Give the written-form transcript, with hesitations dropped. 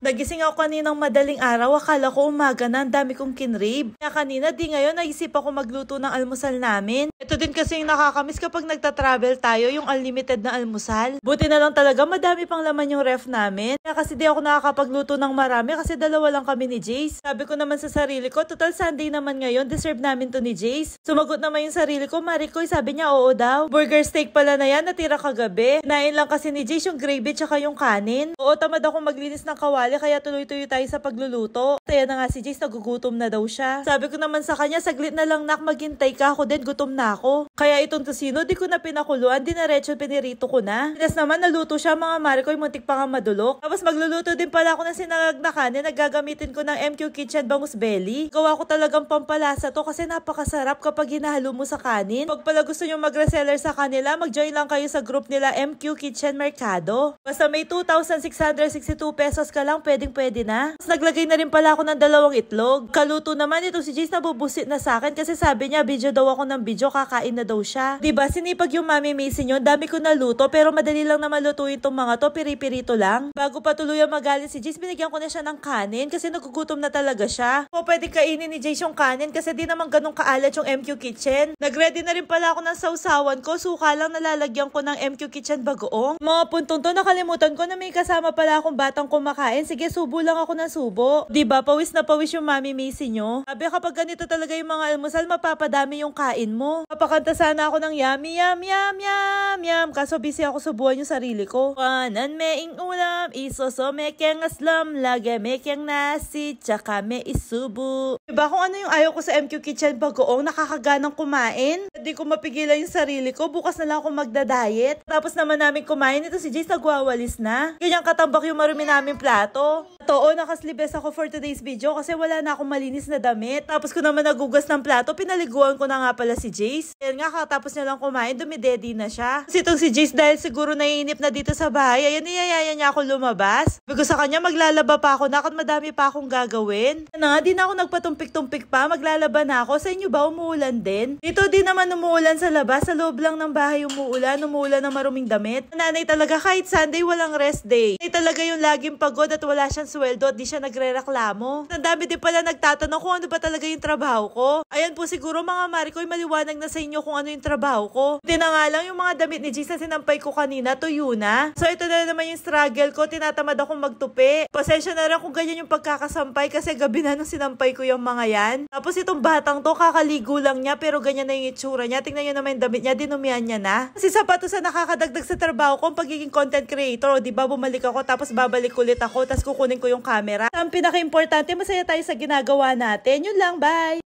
Nagising ako kaninang madaling araw, akala ko umaga na, ang dami kong kinrave. Kaya kanina di ngayon naisip ako magluto ng almusal namin. Ito din kasi yung nakakamiss kapag nagta-travel tayo, yung unlimited na almusal. Buti na lang talaga madami pang laman yung ref namin. Kaya kasi di ako nakakapagluto ng marami kasi dalawa lang kami ni Jace. Sabi ko naman sa sarili ko, total Sunday naman ngayon, deserve namin to ni Jace. Sumagot naman yung sarili ko, Marikoy, sabi niya oo daw. Burger steak pala na yan, natira kagabi. Kinain lang kasi ni Jace yung gravy tsaka yung kanin. Oo, tamad ako maglinis ng kawali kaya tuloy-tuloy tayo sa pagluluto. Kaya na nga si Jace, nagugutom na daw siya. Sabi ko naman sa kanya, saglit na lang nak, maghintay ka, ako din, gutom na ako. Kaya itong tosino, di ko na pinakuluan, dinaretso pinirito ko na. Tapos naman naluto siya mga Marikoy, muntik pa nga madulok. Tapos magluluto din pala ako ng sinangag na kanin, naggagamitin ko ng MQ Kitchen Bangus Belly. Gawa ko talagang pampalasa to kasi napakasarap kapag hinahalo mo sa kanin. Pag pala gusto nyo mag-reseller sa kanila, mag-join lang kayo sa group nila MQ Kitchen Mercado. Basta may 2,662 pesos ka lang, pwede na. Tapos naglagay na rin pala ako ng 2 itlog. Kaluto naman ito si Jace, nabubusit na sa akin kasi sabi niya video daw ako ng video, kakain na daw siya. Diba sinipag yung Mami Macy nyo, dami ko naluto pero madali lang na malutuin tong mga to, piripirito lang. Bago pa tuluyang magalit si Jace, binigyan ko na siya ng kanin kasi nagugutom na talaga siya. O pwede kainin ni Jace yung kanin kasi di naman ganun kaalat yung MQ Kitchen. Nagready na rin pala ako ng sausawan ko, suka lang nalalagyan ko ng MQ Kitchen bagoong. Mga puntong to, nakalimutan ko na may kasama pala akong batang kumakain. Sige, subo lang ako ng subo. Diba, pawis na pawis yung Mami Macy nyo. Sabi kapag ganito talaga yung mga almusal, mapapadami yung kain mo. Papakanta sana ako ng yummy, yum, yum, yum, yum. Kaso busy ako subuhan yung sarili ko. Kanan meing ulam, isoso mekeng aslam, lagay mekeng nasi, tsaka me isubo. Diba kung ano yung ayaw ko sa MQ Kitchen bagoong, nakakaganang kumain. Hindi ko mapigilan yung sarili ko, bukas na lang ako magda-diet. Tapos naman namin kumain, ito si Jace nagwawalis na. Ganyan katambak yung marumi namin plato. Totoo, nakaslibes ako for today's video kasi wala na akong malinis na damit. Tapos ko naman nagugas ng plato, pinaliguan ko na nga pala si Jace. Ayan nga, katapos niya lang kumain, dumidedi na siya. Kasi itong si Jace dahil siguro naiinip na dito sa bahay, ayan, niyayaya niya ako lumabas. Sabi ko sa kanya, maglalaba pa ako, nakot madami pa akong gagawin. Ano nga, di na ako nagpatumpik-tumpik pa, maglalaba na ako. Sa inyo ba, umuulan din? Dito din naman umuulan sa labas, sa loob lang ng bahay umuulan ng maruming damit. Nanay talaga, kahit Sunday walang rest day. Nanay talaga yung laging pagod at wala siyang sweldo at di siya nagre-reklamo. Ang dami din pala nagtatanong kung ano ba talaga yung trabaho ko. Ayan po siguro mga Marikoy, maliwanag na sa inyo kung ano yung trabaho ko. Hindi na nga lang yung mga damit ni Jace na sinampay ko kanina, tuyo na. So ito na naman yung struggle ko, tinatamad akong magtupi. Pasensya na rin kung ganyan yung pagkakasampay kasi gabi na nung sinampay ko yung mga yan. Tapos itong batang to, kakaligo lang niya pero ganyan na yung itsura niya. Tingnan nyo naman yung damit niya, dinumihan niya na. Kasi sapatos na nakakadagdag sa trabaho ko, pagiging content creator. O diba, bumalik ako tapos babalik ulit ako tapos kukunin ko yung camera. Ang pinaka-importante, masaya tayo sa ginagawa natin. Yun lang, bye!